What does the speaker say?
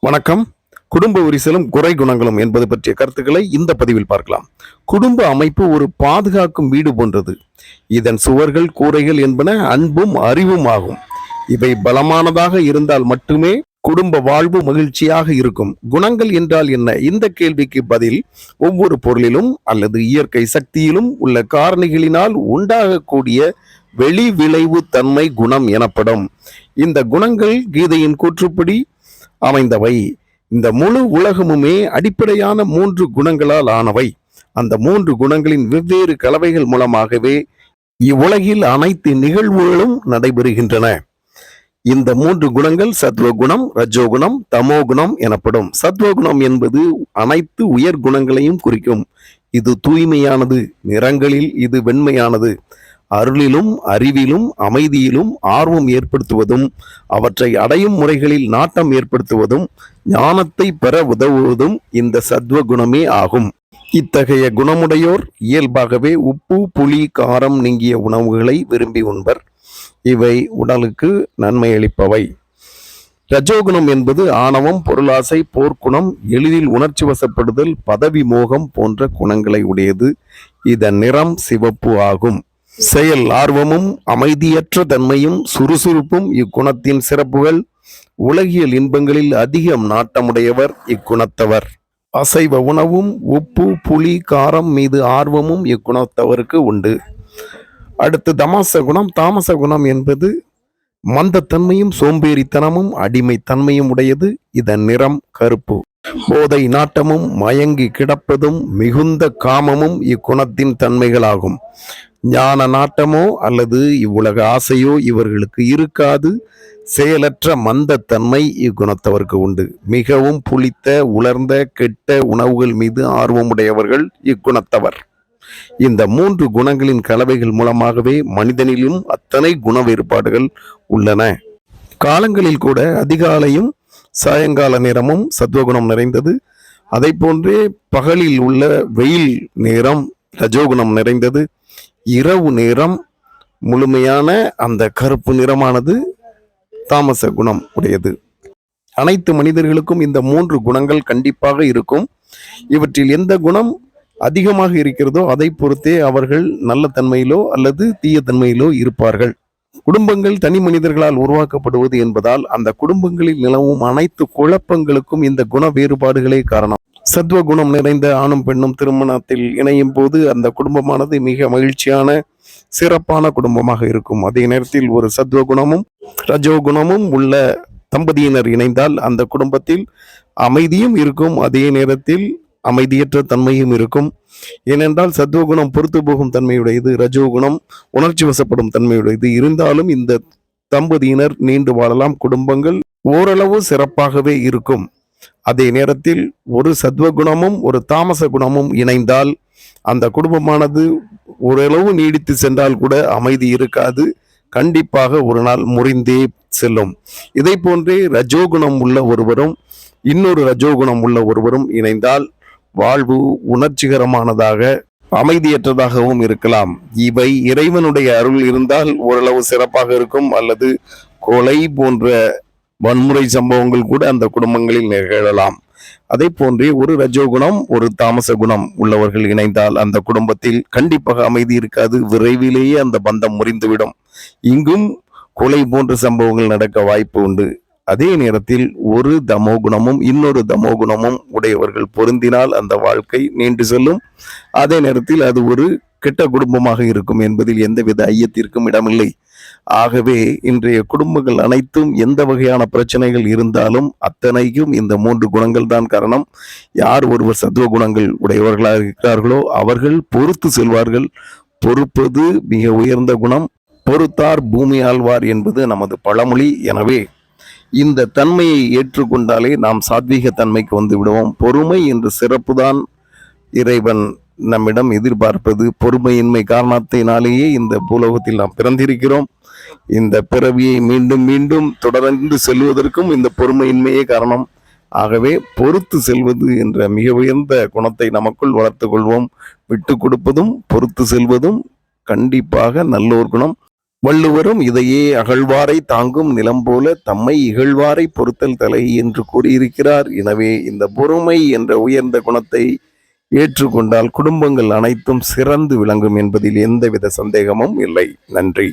வணக்கம். குடும்ப விரிசலும் குறை குணங்களும் என்பது பற்றிய கருத்துக்களை இந்த பதிவில் பார்க்கலாம். குடும்ப அமைப்பு ஒரு பாதுகாக்கும் வீடு போன்றது. இதன் சுவர்கள், கூரைகள் என்பன அன்பும் அறிவும் ஆகும். இவை பலமானதாக இருந்தால் மட்டுமே குடும்ப வாழ்வு மகிழ்ச்சியாக இருக்கும். குணங்கள் என்றால் என்ன? இந்த கேள்விக்கு பதில் ஒவ்வொரு பொருளிலும் அல்லது இயற்கை சக்தியிலும் உள்ள காரணிகளினால் உண்டாகக்கூடிய வெளி விளைவு தன்மை குணம் எனப்படும். இந்த குணங்கள் கீதையின் கூற்றுப்படி அமைந்தவை. இந்த முழு உலகமுமே அடிப்படையான 3 குணங்களால் ஆனவை. அந்த 3 குணங்களின் வெவ்வேறு கலவைகள் மூலமாகவே இவ்வுலகில் அனைத்து நிகழ்வுகளும் நடைபெறுகின்றன. இந்த 3 குணங்கள் சத்வகுணம், ரஜோகுணம், தமோகுணம் எனப்படும். சத்வகுணம் என்பது அனைத்து உயர் குணங்களையும் குறிக்கும். இது தூய்மையானது. நிறங்களில் இது வெண்மையானது. அருளிலும் அறிவிலும் அமைதியிலும் ஆர்வம் ஏற்படுத்துவதும் அவற்றை அடையும் முறைகளில் நாட்டம் ஏற்படுத்துவதும் ஞானத்தை பெற உதவுவதும் இந்த சத்வகுணமே ஆகும். இத்தகைய குணமுடையோர் இயல்பாகவே உப்பு, புளி, காரம் நீங்கிய உணவுகளை விரும்பி உண்பர். இவை உடலுக்கு நன்மை அளிப்பவை. ரஜோகுணம் என்பது ஆணவம், பொருளாசை, போர்க்குணம், எளிதில் உணர்ச்சி வசப்படுதல், பதவி மோகம் போன்ற குணங்களை உடையது. இதன் நிறம் சிவப்பு ஆகும். செயல் ஆர்வமும் அமைதியற்ற தன்மையும் சுறுசுறுப்பும் இக்குணத்தின் சிறப்புகள். உலகியல் இன்பங்களில் அதிகம் நாட்டமுடையவர் இக்குணத்தவர். அசைவ உணவும் உப்பு, புளி, காரம் மீது ஆர்வமும் இக்குணத்தவருக்கு உண்டு. அடுத்து தமச குணம். தாமச குணம் என்பது மந்தத்தன்மையும் சோம்பேறித்தனமும் அடிமைத்தன்மையும் உடையது. இதன் நிறம் கருப்பு. போதை நாட்டமும் மயங்கி கிடப்பதும் மிகுந்த காமமும் இக்குணத்தின் தன்மைகளாகும். ஞான நாட்டமோ அல்லது இவ்வுலக ஆசையோ இவர்களுக்கு இருக்காது. செயலற்ற மந்தத்தன்மை இக்குணத்தவருக்கு உண்டு. மிகவும் புளித்த உலர்ந்த கெட்ட உணவுகள் மீது ஆர்வமுடையவர்கள் இக்குணத்தவர். இந்த 3 குணங்களின் கலவைகள் மூலமாகவே மனிதனிலும் அத்தனை குண வேறுபாடுகள் உள்ளன. காலங்களில் கூட அதிகாலையும் சாயங்கால நேரமும் சத்வகுணம் நிறைந்தது. அதை போன்றே பகலில் உள்ள வெயில் நேரம் ரஜோகுணம் நிறைந்தது. இரவு நேரம் முழுமையான அந்த கருப்பு நிறமானது தாமச குணம் உடையது. அனைத்து மனிதர்களுக்கும் இந்த 3 குணங்கள் கண்டிப்பாக இருக்கும். இவற்றில் எந்த குணம் அதிகமாக இருக்கிறதோ அதை பொறுத்தே அவர்கள் நல்ல தன்மையிலோ அல்லது தீய தன்மையிலோ இருப்பார்கள். குடும்பங்கள் தனி மனிதர்களால் உருவாக்கப்படுவது என்பதால் அந்த குடும்பங்களில் நிலவும் அனைத்து குழப்பங்களுக்கும் இந்த குண வேறுபாடுகளே காரணம். சத்வ குணம் நிறைந்த ஆணும் பெண்ணும் திருமணத்தில் இணையும் போது அந்த குடும்பமானது மிக மகிழ்ச்சியான சிறப்பான குடும்பமாக இருக்கும். அதே நேரத்தில் ஒரு சத்வகுணமும் ரஜோகுணமும் உள்ள தம்பதியினர் இணைந்தால் அந்த குடும்பத்தில் அமைதியும் இருக்கும். அதே நேரத்தில் அமைதியற்ற தன்மையும் இருக்கும். ஏனென்றால் சத்வகுணம் பொறுத்து போகும் தன்மையுடையது, ரஜோகுணம் உணர்ச்சி வசப்படும் தன்மையுடையது. இருந்தாலும் இந்த தம்பதியினர் நீண்டு வாழலாம். குடும்பங்கள் ஓரளவு சிறப்பாகவே இருக்கும். அதே நேரத்தில் ஒரு சத்வகுணமும் ஒரு தாமச குணமும் இணைந்தால் அந்த குடும்பமானது ஓரளவு நீடித்து சென்றால் கூட அமைதி இருக்காது. கண்டிப்பாக ஒரு நாள் முறிந்தே செல்லும். இதை போன்றே ரஜோகுணம் உள்ள ஒருவரும் இன்னொரு ரஜோகுணம் உள்ள ஒருவரும் இணைந்தால் வாழ்வு உணர்ச்சிகரமானதாக அமைதியற்றதாகவும் இருக்கலாம். இவை இறைவனுடைய அருள் இருந்தால் ஓரளவு சிறப்பாக இருக்கும். அல்லது கொலை போன்ற வன்முறை சம்பவங்கள் கூட அந்த குடும்பங்களில் நிகழலாம். அதே போன்றே ஒரு ரஜோகுணம் ஒரு தாமச குணம் உள்ளவர்கள் இணைந்தால் அந்த குடும்பத்தில் கண்டிப்பாக அமைதி இருக்காது. விரைவிலேயே அந்த பந்தம் முறிந்துவிடும். இங்கும் கொலை போன்ற சம்பவங்கள் நடக்க வாய்ப்பு உண்டு. அதே நேரத்தில் ஒரு தமோகுணமும் இன்னொரு தமோகுணமும் உடையவர்கள் பொருந்தினால் அந்த வாழ்க்கை நீண்டு செல்லும். அதே நேரத்தில் அது ஒரு கெட்ட குடும்பமாக இருக்கும் என்பதில் எந்தவித ஐயத்திற்கும் இடமில்லை. ஆகவே இன்றைய குடும்பங்கள் அனைத்தும் எந்த வகையான பிரச்சனைகள் இருந்தாலும் அத்தனைக்கும் இந்த 3 குணங்கள் தான் காரணம். யார் ஒருவர் சத்துவ குணங்கள் உடையவர்களாக இருக்கிறார்களோ அவர்கள் பொறுத்து செல்வார்கள். பொறுப்பது மிக உயர்ந்த குணம். பொறுத்தார் பூமி ஆழ்வார் என்பது நமது பழமொழி. எனவே இந்த தன்மையை ஏற்றுக்கொண்டாலே நாம் சாத்வீக தன்மைக்கு வந்து விடுவோம். பொறுமை என்ற சிறப்புதான் இறைவன் நம்மிடம் எதிர்பார்ப்பது. பொறுமையின்மை காரணத்தினாலேயே இந்த பூலோகத்தில் நாம் பிறந்திருக்கிறோம். இந்த பிறவியை மீண்டும் மீண்டும் தொடர்ந்து செல்வதற்கும் இந்த பொறுமையின்மையே காரணம். ஆகவே பொறுத்து செல்வது என்ற மிக உயர்ந்த குணத்தை நமக்குள் வளர்த்து கொள்வோம். விட்டு கொடுப்பதும் பொறுத்து செல்வதும் கண்டிப்பாக நல்ல ஒரு குணம். வள்ளுவரும் இதையே அகழ்வாரை தாங்கும் நிலம் போல தம்மை இகழ்வாரை பொறுத்தல் தலை என்று கூறியிருக்கிறார். எனவே இந்த பொறுமை என்ற உயர்ந்த குணத்தை ஏற்றுக்கொண்டால் குடும்பங்கள் அனைத்தும் சிறந்து விளங்கும் என்பதில் எந்தவித சந்தேகமும் இல்லை. நன்றி.